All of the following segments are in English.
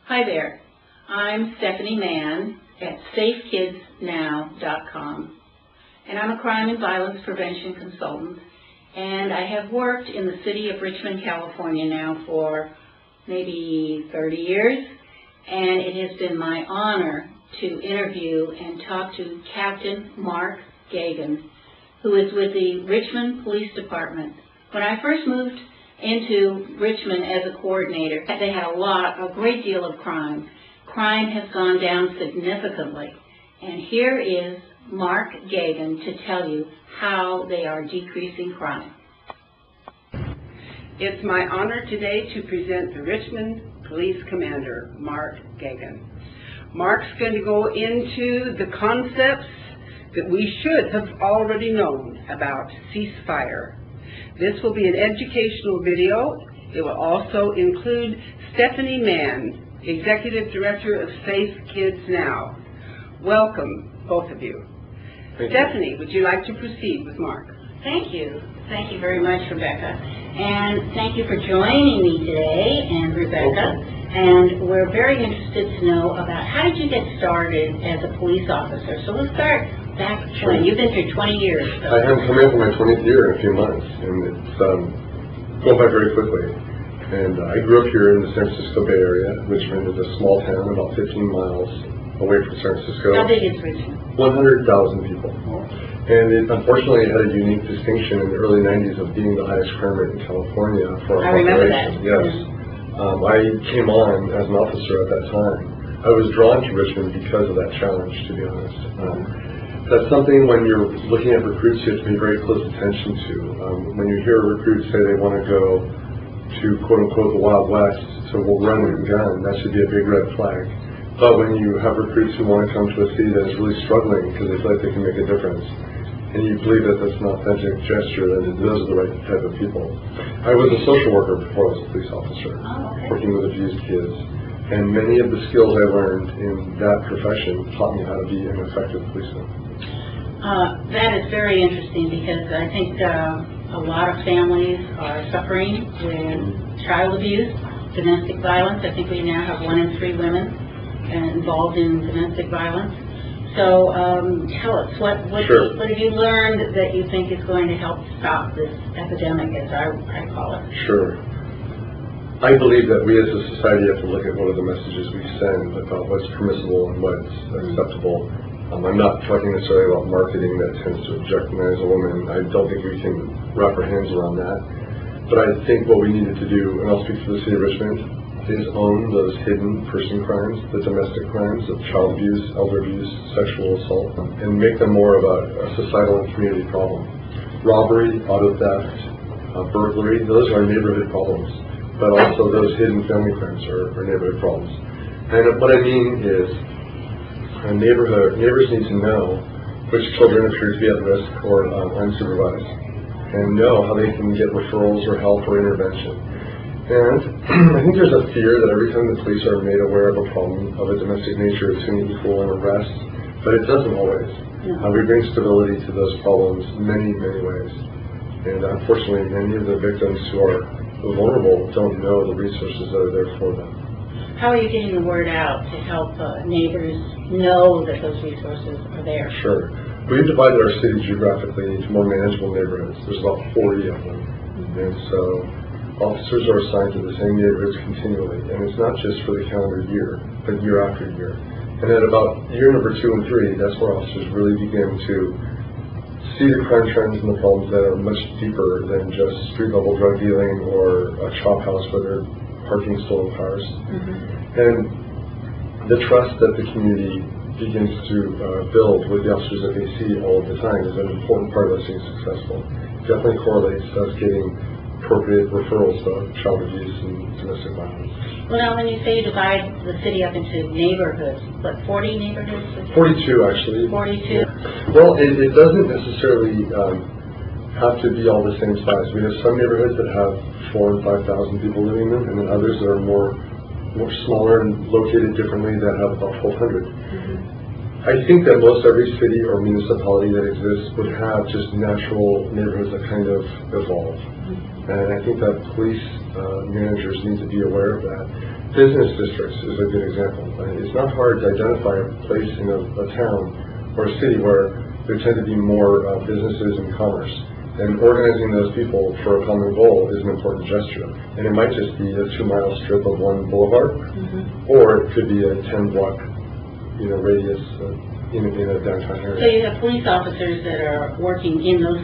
Hi there, I'm Stephanie Mann at safekidsnow.com, and I'm a crime and violence prevention consultant, and I have worked in the city of Richmond, California now for maybe 30 years, and it has been my honor to interview and talk to Captain Mark Gagan, who is with the Richmond Police Department. When I first moved into Richmond as a coordinator, they had a great deal of crime. Crime has gone down significantly. And here is Mark Gagan to tell you how they are decreasing crime. It's my honor today to present the Richmond Police Commander, Mark Gagan. Mark's going to go into the concepts that we should have already known about ceasefire. This will be an educational video. It will also include Stephanie Mann, Executive Director of Safe Kids Now. Welcome, both of you. Stephanie, would you like to proceed with Mark? Thank you. Thank you very much, Rebecca. And thank you for joining me today, and Rebecca. And we're very interested to know about how did you get started as a police officer. So let's start back when you've been here 20 years. So. I am coming up on my 20th year in a few months, and it's going by very quickly. And I grew up here in the San Francisco Bay Area. Richmond is a small town about 15 miles away from San Francisco. How big is Richmond? 100,000 people. And it unfortunately had a unique distinction in the early 90s of being the highest crime rate in California for our population. Yes. I came on as an officer at that time. I was drawn to Richmond because of that challenge, to be honest. That's something when you're looking at recruits you have to pay very close attention to. When you hear recruits say they want to go to quote-unquote the Wild West, so we'll run and gun, that should be a big red flag. But when you have recruits who want to come to a city that is really struggling because they feel like they can make a difference, and you believe that that's an authentic gesture, then those are the right type of people. I was a social worker before I was a police officer, working with abused kids. And many of the skills I learned in that profession taught me how to be an effective policeman. That is very interesting because I think a lot of families are suffering with child abuse, domestic violence. I think we now have 1 in 3 women involved in domestic violence. So tell us, what have you learned that you think is going to help stop this epidemic, as I call it? Sure. I believe that we as a society have to look at what are the messages we send about what's permissible and what's acceptable. I'm not talking necessarily about marketing that tends to objectify a woman. I don't think we can wrap our hands around that. But I think what we needed to do, and I'll speak for the city of Richmond, is own those hidden person crimes, the domestic crimes of child abuse, elder abuse, sexual assault, and make them more of a societal and community problem. Robbery, auto theft, burglary, those are neighborhood problems. But also those hidden family crimes are neighborhood problems. And what I mean is, neighbors need to know which children appear to be at risk or unsupervised, and know how they can get referrals or help or intervention. And I think there's a fear that every time the police are made aware of a problem of a domestic nature, it's going to equal an arrest, but it doesn't always. We bring stability to those problems many, many ways. And unfortunately, many of the victims who are vulnerable don't know the resources that are there for them. How are you getting the word out to help neighbors know that those resources are there? Sure. We've divided our city geographically into more manageable neighborhoods. There's about 40 of them. And so officers are assigned to the same neighborhoods continually. And it's not just for the calendar year, but year after year. And at about year number 2 and 3, that's where officers really begin to see the crime trends and the problems that are much deeper than just street-level drug dealing or a chop house where they're parking stolen cars. And the trust that the community begins to build with the officers that they see all of the time is an important part of us being successful. It definitely correlates to us getting appropriate referrals to child abuse and domestic violence. Well, now when you say you divide the city up into neighborhoods, what, 40 neighborhoods? 42, actually. 42? Well, it doesn't necessarily have to be all the same size. We have some neighborhoods that have 4,000 and 5,000 people living in them, and then others that are more smaller and located differently that have about 1,200. I think that most every city or municipality that exists would have just natural neighborhoods that kind of evolve. And I think that police managers need to be aware of that. Business districts is a good example. It's not hard to identify a place in a town or a city where there tend to be more businesses and commerce. And organizing those people for a common goal is an important gesture. And it might just be a 2-mile strip of one boulevard, or it could be a 10-block, radius in a downtown area. So you have police officers that are working in those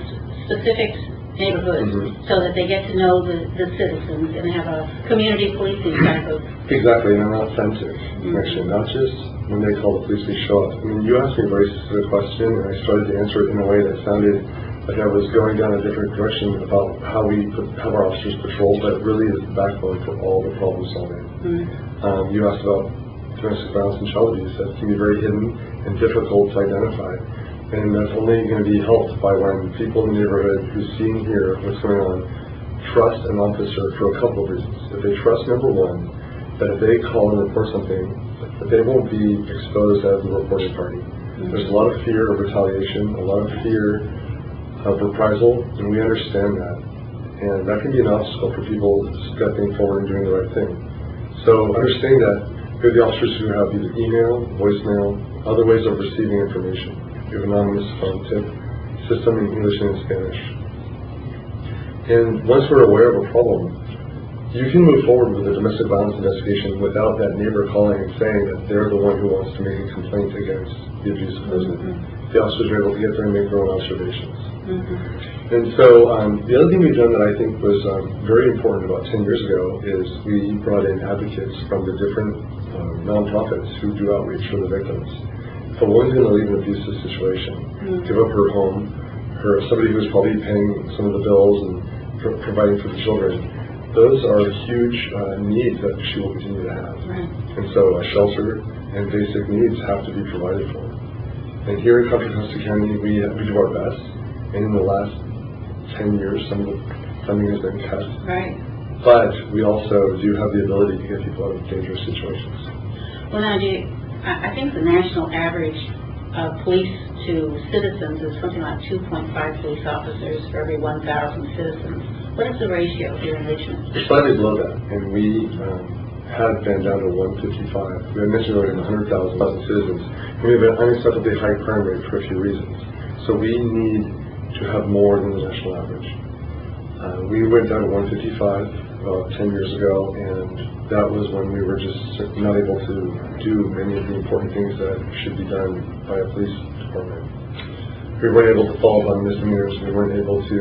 specific neighborhoods so that they get to know the citizens and have a community policing type of... Exactly, and an authentic connection, not just when they call the police, they show up. I mean, you asked me a very specific question, and I started to answer it in a way that sounded like I was going down a different direction about how we have our officers patrol, but it really is the backbone for all the problem solving. You asked about domestic violence and child abuse. That can be very hidden and difficult to identify. And that's only going to be helped by when people in the neighborhood who see and hear what's going on trust an officer for a couple of reasons. If they trust, number one, that if they call and report something, that they won't be exposed as the reporting party. There's a lot of fear of retaliation, a lot of fear of reprisal, and we understand that. And that can be an obstacle for people stepping forward and doing the right thing. So understanding that we have the officers who have either email, voicemail, other ways of receiving information. We have anonymous phone tip system in English and in Spanish. And once we're aware of a problem, you can move forward with a domestic violence investigation without that neighbor calling and saying that they're the one who wants to make a complaint against the abusive person. The officers are able to get there and make their own observations. And so the other thing we've done that I think was very important about 10 years ago is we brought in advocates from the different nonprofits who do outreach for the victims. If a woman's going to leave an abusive situation, give up her home, somebody who's probably paying some of the bills and providing for the children, those are huge needs that she will continue to have. And so a shelter and basic needs have to be provided for. And here in Contra Costa County, we do our best. And in the last 10 years, some of the funding has been cut. But we also do have the ability to get people out of dangerous situations. Well, now, I think the national average of police to citizens is something like 2.5 police officers for every 1,000 citizens. What is the ratio here in Richmond? We're slightly below that, and we have been down to 155. We had mentioned earlier 100,000 citizens, and we have an unacceptably high crime rate for a few reasons. So we need to have more than the national average. We went down to 155 about 10 years ago, and that was when we were just not able to do many of the important things that should be done by a police department. We weren't able to follow up on misdemeanors. We weren't able to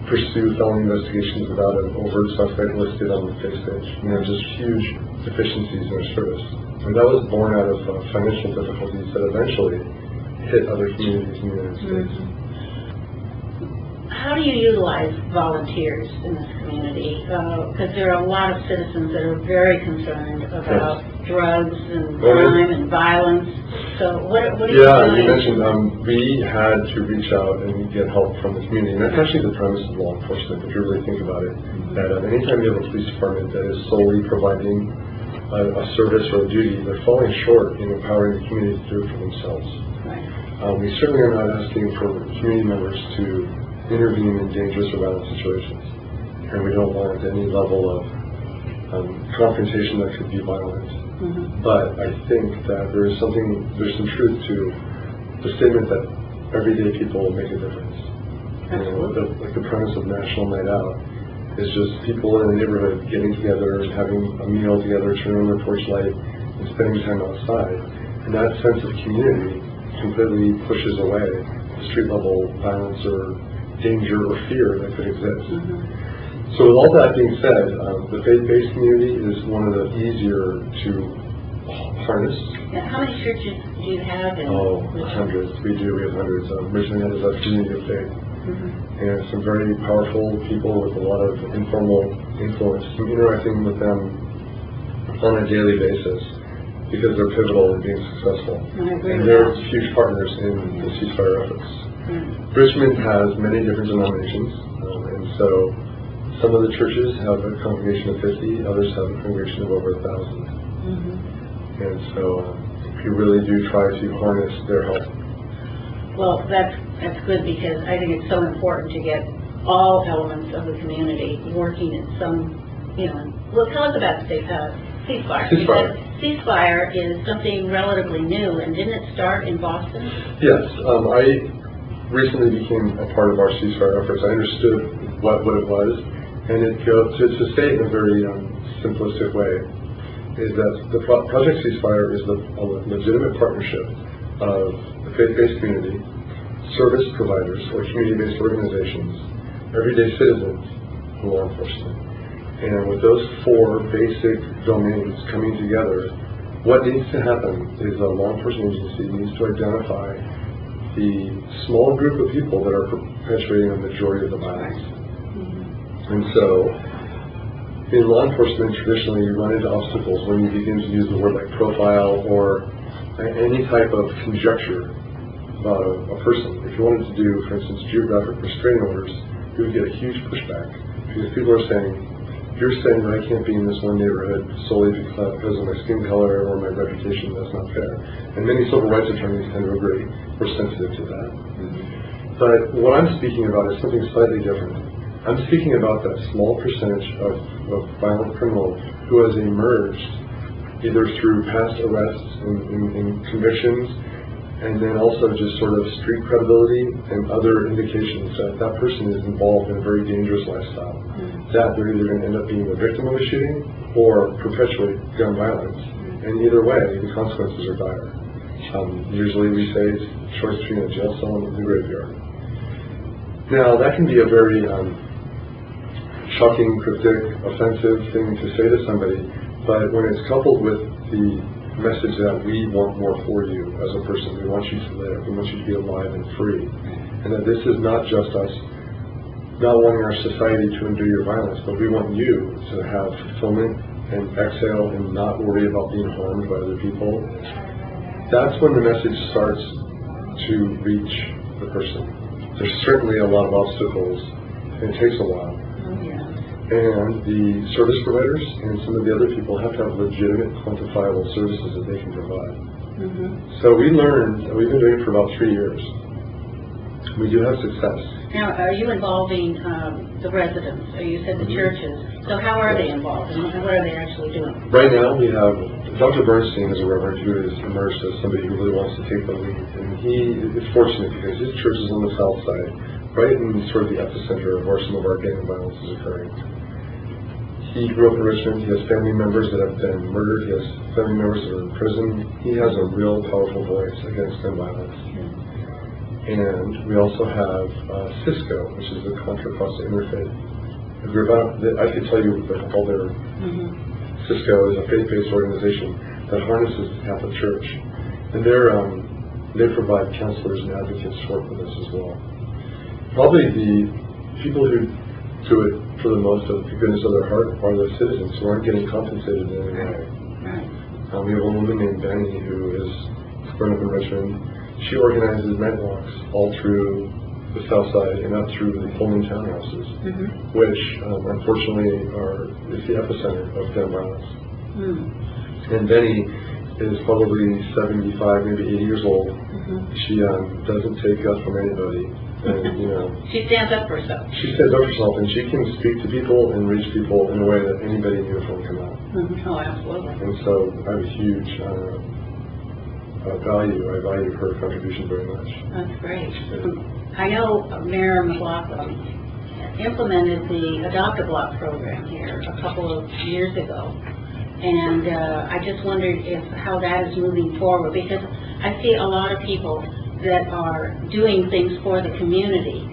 pursue felony investigations without an overt suspect listed on the face page. Just huge deficiencies in our service. And that was born out of financial difficulties that eventually hit other communities in the United States. How do you utilize volunteers in this community? Because there are a lot of citizens that are very concerned about drugs and crime and violence. So what are you doing? You mentioned we had to reach out and get help from the community. And that's actually the premise of law enforcement, if you really think about it. That anytime you have a police department that is solely providing a service or a duty, they're falling short in empowering the community to do it for themselves. We certainly are not asking for community members to intervene in dangerous or violent situations, and we don't want any level of confrontation that could be violent. But I think that there's some truth to the statement that everyday people make a difference. Like the premise of National Night Out is just people in a neighborhood getting together and having a meal together, turning on their porch light, and spending time outside. And that sense of community completely pushes away street level violence or danger or fear that could exist. So with all that being said, the faith-based community is one of the easier to harness. How many churches do you have in hundreds. We have hundreds. Richmond has a community of faith. And some very powerful people with a lot of informal influence. I'm interacting with them on a daily basis because they're pivotal in being successful. And they're huge partners in the ceasefire efforts. Richmond has many different denominations, and so some of the churches have a congregation of 50, others have a congregation of over 1,000. And so we really do try to harness their help. Well, that's good, because I think it's so important to get all elements of the community working in some, well, tell us about ceasefire. Ceasefire. Ceasefire is something relatively new, and didn't it start in Boston? Yes, I recently became a part of our ceasefire efforts. I understood what it was, and it goes to say it in a very simplistic way, is that the Project Ceasefire is a legitimate partnership of the faith-based community, service providers or community-based organizations, everyday citizens, and law enforcement. And with those four basic domains coming together, what needs to happen is a law enforcement agency needs to identify the small group of people that are perpetuating a majority of the violence. And so, in law enforcement, traditionally you run into obstacles when you begin to use the word like profile or any type of conjecture about a person. If you wanted to do, for instance, geographic restraining orders, you would get a huge pushback, because people are saying, you're saying that I can't be in this one neighborhood solely because of my skin color or my reputation. That's not fair. And many civil rights attorneys tend to agree. We're sensitive to that. But what I'm speaking about is something slightly different. I'm speaking about that small percentage of violent criminals who has emerged either through past arrests and convictions, and then also just sort of street credibility and other indications that that person is involved in a very dangerous lifestyle. That they're either going to end up being the victim of a shooting or perpetuate gun violence. And either way, the consequences are dire. Usually we say it's a choice between a jail cell and the graveyard. Now, that can be a very shocking, cryptic, offensive thing to say to somebody, but when it's coupled with the message that we want more for you as a person, we want you to live, we want you to be alive and free, and that this is not just us not wanting our society to endure your violence, but we want you to have fulfillment and exhale and not worry about being harmed by other people. That's when the message starts to reach the person. There's certainly a lot of obstacles, and it takes a while. And the service providers and some of the other people have to have legitimate, quantifiable services that they can provide. So we learned, we've been doing it for about 3 years. We do have success. Now, are you involving the residents, or you said the churches? So how are they involved, and what are they actually doing? Right now we have Dr. Bernstein is a reverend who has emerged as somebody who really wants to take the lead. And he is fortunate because his church is on the south side, right in sort of the epicenter of where some of our gang violence is occurring. He grew up in Richmond. He has family members that have been murdered. He has family members that are in prison. He has a real powerful voice against gun violence. And we also have Cisco, which is the Contra Costa Interfaith group. I could tell you all their Cisco is a faith-based organization that harnesses the Catholic Church, and they provide counselors and advocates to work with us as well. Probably the people who do it for the most of the goodness of their heart are the citizens who aren't getting compensated in any way. We have a woman named Benny who is grown up in Richmond. She organizes night walks all through the south side and up through the Pullman townhouses, which unfortunately is the epicenter of gun violence. And Benny is probably 75, maybe 80 years old. She doesn't take guff from anybody. And, she stands up for herself. She stands up for herself, and she can speak to people and reach people in a way that anybody in uniform cannot. Oh, absolutely. And so I have a huge value. I value her contribution very much. That's great. I know Mayor McLaughlin implemented the Adopt-A-Block program here a couple of years ago, and I just wondered how that is moving forward, because I see a lot of people that are doing things for the community,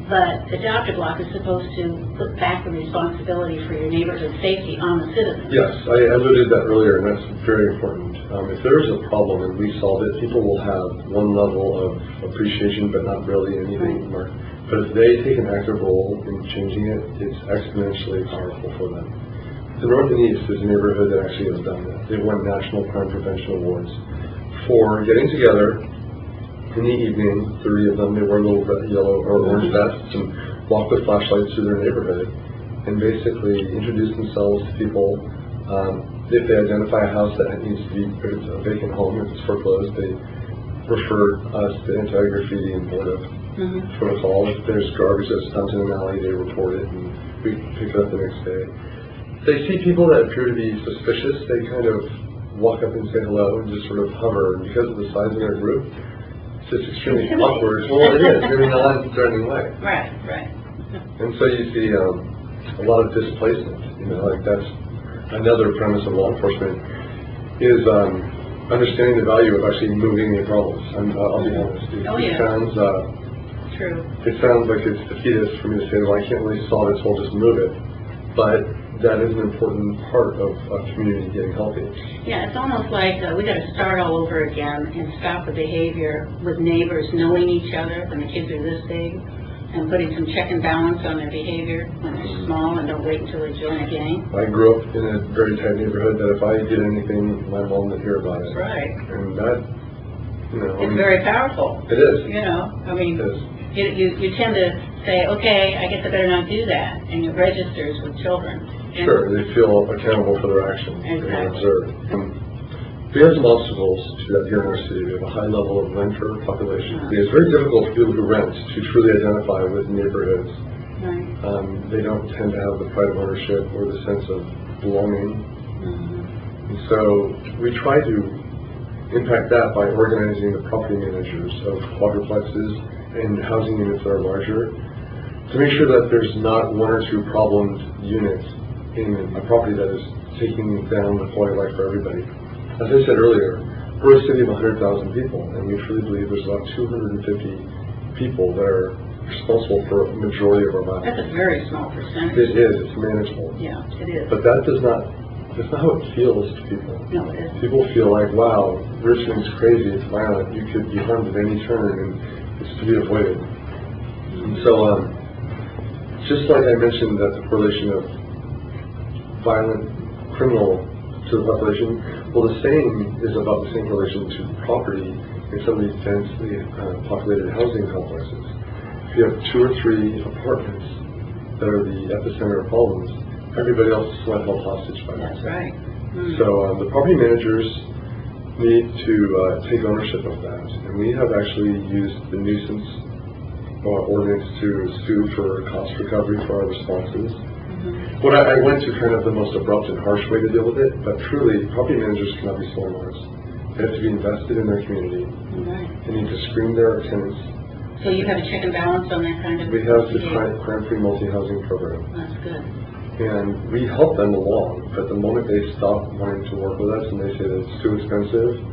but Adopt-A-Block is supposed to put back the responsibility for your neighborhood safety on the citizens. Yes, I alluded to that earlier, and that's very important. If there is a problem and we solve it, people will have one level of appreciation, but not really anything more. But if they take an active role in changing it, it's exponentially powerful for them. The North and East is a neighborhood that actually has done that. They've won National Crime Prevention Awards for getting together in the evening. 30 of them, they wear little red, yellow, or orange vests and walk with flashlights through their neighborhood and basically introduce themselves to people, If they identify a house that needs to be, if it's a vacant home, if it's foreclosed, they refer us to anti-graffiti and board of protocol. If there's garbage that's dumped in an alley, they report it and we pick it up the next day. If they see people that appear to be suspicious, they kind of walk up and say hello and just sort of hover. And because of the size of their group, it's just extremely awkward. Well, it is in a non-threatening way. Right, right. And so you see a lot of displacement. You know, like that's another premise of law enforcement is understanding the value of actually moving the problems. I'll be honest. It sounds true. It sounds like it's defeatist for me to say, well, I can't really solve it, so I'll just move it. But that is an important part of a community getting healthy. Yeah, it's almost like we got to start all over again and stop the behavior with neighbors knowing each other when the kids are this big, and putting some check and balance on their behavior when they're small and don't wait until they join a gang. I grew up in a very tight neighborhood that if I did anything, my mom would hear about it. That's right. And that, you know, it's very powerful. It is. You know, I mean, you tend to say, okay, I guess I better not do that, and it registers with children. And sure, they feel accountable for their actions. Exactly. And observed. We have some obstacles to that here in our city. We have a high level of renter population. It's very difficult for people who rent to truly identify with neighborhoods. Right. They don't tend to have the pride of ownership or the sense of belonging. And so we try to impact that by organizing the property managers of quadruplexes and housing units that are larger to make sure that there's not one or two problemed units in a property that is taking down the quality of life for everybody. As I said earlier, we're a city of 100,000 people, and we truly believe there's about 250 people that are responsible for a majority of our violence. That's a very small percentage. It is. It's manageable. Yeah, it is. But that's not how it feels to people. No, it isn't. People feel like, wow, Richmond's crazy, it's violent, you could be harmed at any turn, and it's to be avoided. And so, just like I mentioned that the correlation of violent criminal to the population, well, the same is about the same relation to property in some of these densely populated housing complexes. If you have 2 or 3 apartments that are the epicenter of problems, everybody else is not held hostage by that. That's right. So the property managers need to take ownership of that, and we have actually used the nuisance ordinance to sue for cost recovery for our responses. What I went to kind of the most abrupt and harsh way to deal with it, but truly, property managers cannot be slumlords. They have to be invested in their community. Right. They need to screen their tenants. So you have a check and balance on that kind of? We have the crime-free multi-housing program. That's good. And we help them along, but the moment they stop wanting to work with us and they say that it's too expensive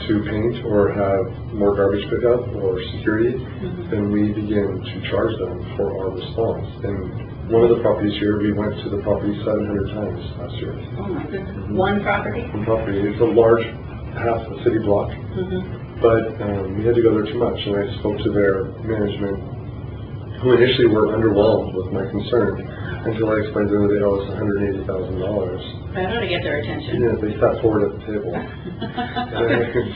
to paint or have more garbage pickup or security, then we begin to charge them for our response. And one of the properties here, we went to the property 700 times last year. Oh my goodness. One property? One property. It's a large, half a city block, but we had to go there too much, and I spoke to their management, who initially were underwhelmed with my concern, until I explained to them that they owe us $180,000. That ought to get their attention. Yeah, they sat forward at the table.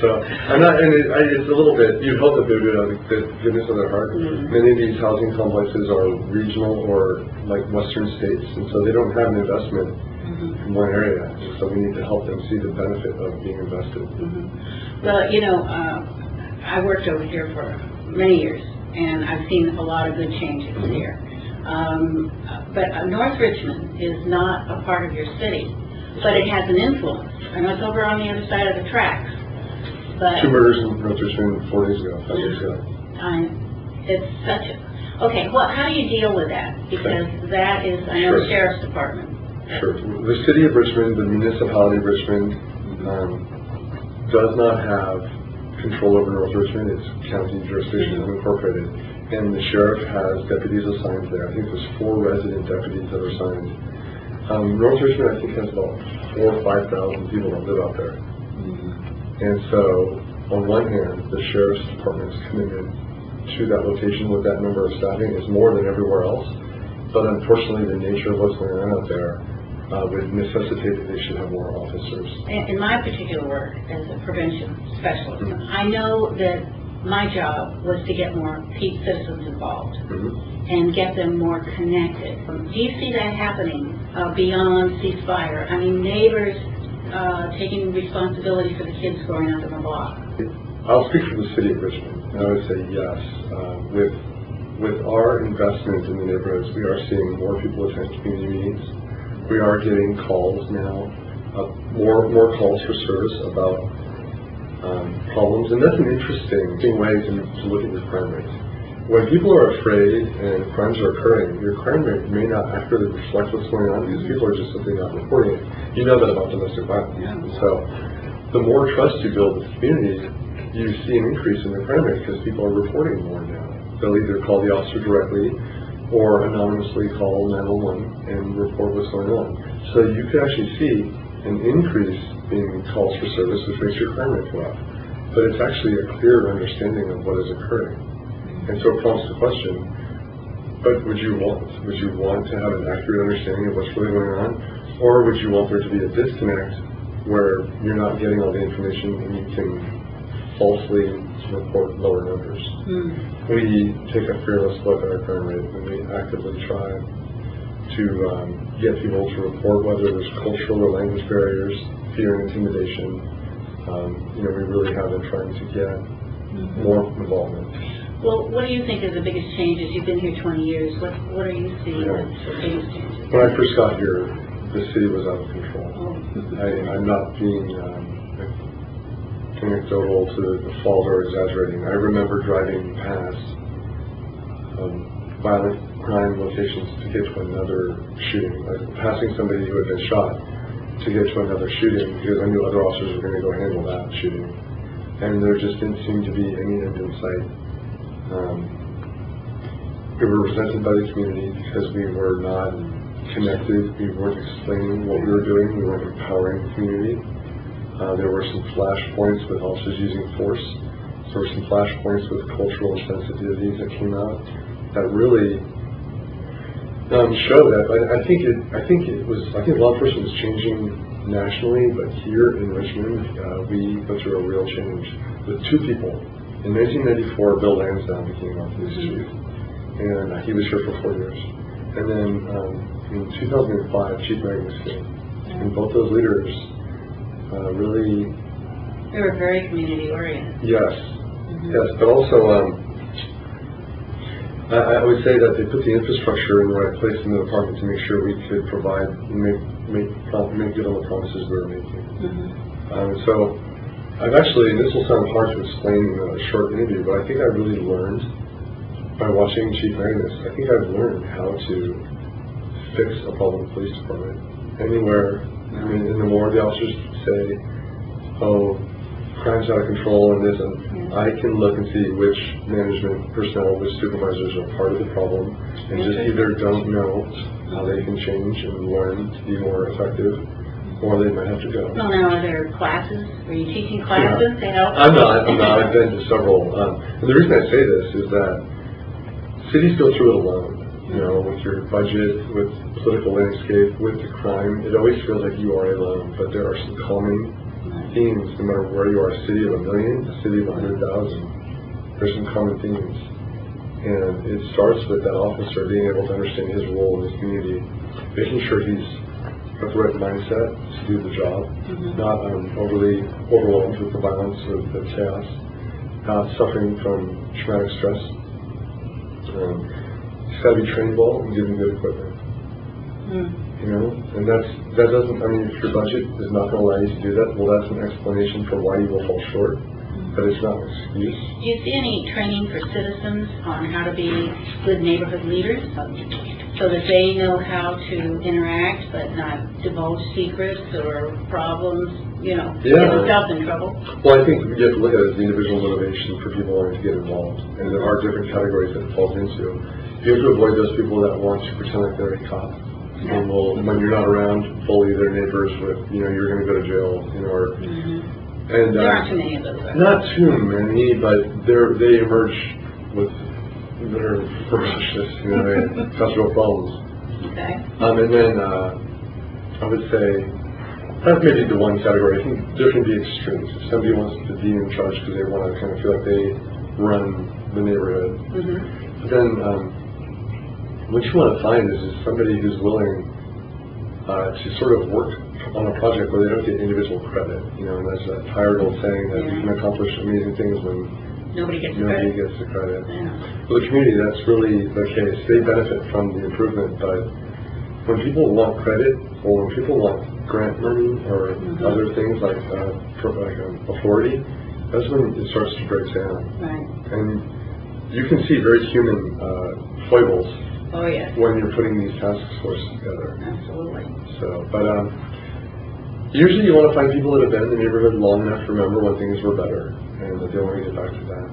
So I'm not, and it's a little bit, you'd hope that they would do it out of the goodness of their heart. Many of these housing complexes are regional or like western states, and so they don't have an investment in one area. So we need to help them see the benefit of being invested. Well, you know, I worked over here for many years, and I've seen a lot of good changes here. But North Richmond is not a part of your city, but it has an influence. I know it's over on the other side of the tracks. But 2 murders in North Richmond 4 days ago, 5 days ago. It's such a... Okay, well, how do you deal with that? Because that is, I know, the Sheriff's Department. Sure. The City of Richmond, the municipality of Richmond, does not have control over North Richmond. It's county jurisdiction, unincorporated. And the sheriff has deputies assigned there. I think there's 4 resident deputies that are assigned. North Richmond, I think, has about 4,000 or 5,000 people that live out there. And so, on one hand, the sheriff's department's commitment to that location with that number of staffing is more than everywhere else. But unfortunately, the nature of what's going on out there would necessitate that they should have more officers. In my particular work as a prevention specialist, I know that my job was to get more citizens involved and get them more connected. Do you see that happening beyond ceasefire? I mean, neighbors taking responsibility for the kids growing up in the block? I'll speak for the city of Richmond, and I would say yes. With our investment in the neighborhoods, we are seeing more people attend community meetings. We are getting calls now, more calls for service about problems, and that's an interesting way to look at your crime rate. When people are afraid and crimes are occurring, your crime rate may not accurately reflect what's going on because people are just simply not reporting it. You know that about domestic violence. Yeah. So the more trust you build with the community, you see an increase in the crime rate because people are reporting more now. They'll either call the officer directly or anonymously call 911 and report what's going on. So you can actually see an increase in calls for service, which makes your crime rate go up. But it's actually a clear understanding of what is occurring. And so it prompts the question, but would you want to have an accurate understanding of what's really going on? Or would you want there to be a disconnect where you're not getting all the information and you can falsely report lower numbers? We take a fearless look at our crime rate and we actively try to get people to report whether there's cultural or language barriers, fear and intimidation. We really have been trying to get more involvement. Well, what do you think is the biggest changes? You've been here 20 years. What are you seeing as the biggest changes? When I first got here, the city was out of control. I'm not being anecdotal to the fault or exaggerating. I remember driving past violent crime locations to get to another shooting, like passing somebody who had been shot to get to another shooting because I knew other officers were going to go handle that shooting. And there just didn't seem to be any end in sight. We were resented by the community because we were not connected, we weren't explaining what we were doing, we weren't empowering the community. There were some flashpoints with officers using force. There were some flashpoints with cultural sensitivities that came out that really showed that. I think law enforcement was changing nationally, but here in Richmond, we went through a real change with two people. In 1994, Bill Lansdowne became our police chief, and he was here for 4 years. And then in 2005, Chief Gagan was here, and both those leaders really... They were very community-oriented. Yes, yes, but also I would say that they put the infrastructure in the right place in the department to make sure we could provide, make good on the promises we were making. So I've actually, and this will sound hard to explain in a short interview, but I think I really learned by watching Chief Gagan. I think I've learned how to fix a problem in the police department. Anywhere, and the more the officers say, oh, crime's out of control and this, and I can look and see which management personnel, which supervisors are part of the problem, and just either don't know how they can change and learn to be more effective, or they might have to go. Well, now are there classes? Are you teaching classes to help? I'm not. I've been to several. And the reason I say this is that cities go through it alone. With your budget, with the political landscape, with the crime, it always feels like you are alone. But there are some common themes, no matter where you are, a city of 1 million, a city of 100,000. There's some common themes. And it starts with that officer being able to understand his role in his community, making sure he's got the right mindset to do the job, not overly overwhelmed with the violence or the chaos, not suffering from traumatic stress. He's got to be trained well and given good equipment. And that doesn't, if your budget is not going to allow you to do that, well, that's an explanation for why you will fall short, but it's not an excuse. Do you see any training for citizens on how to be good neighborhood leaders so that they know how to interact but not divulge secrets or problems, get themselves in trouble? Well, I think you have to look at it as the individual motivation for people wanting to get involved, and there are different categories that it falls into. You have to avoid those people that want to pretend like they're a cop. And will, when you're not around, bully their neighbors with, you're going to go to jail, And there aren't too many of those. Right? Not too many, but they emerge with that are ferocious, they cause real problems. Okay. And then I would say that's maybe the one category. I think there can be extremes. If somebody wants to be in charge because they want to kind of feel like they run the neighborhood, then what you want to find is somebody who's willing to sort of work on a project where they don't get individual credit. You know, and there's that tired old saying that you can accomplish amazing things when Nobody gets nobody gets the credit. For the community, that's really the case. They benefit from the improvement, but when people want credit, or when people want grant money, or other things like authority, that's when it starts to break down. Right. And you can see very human foibles Oh, yes. when you're putting these task forces together. Absolutely. So, but usually you want to find people that have been in the neighborhood long enough to remember when things were better, and that they want to get back to that.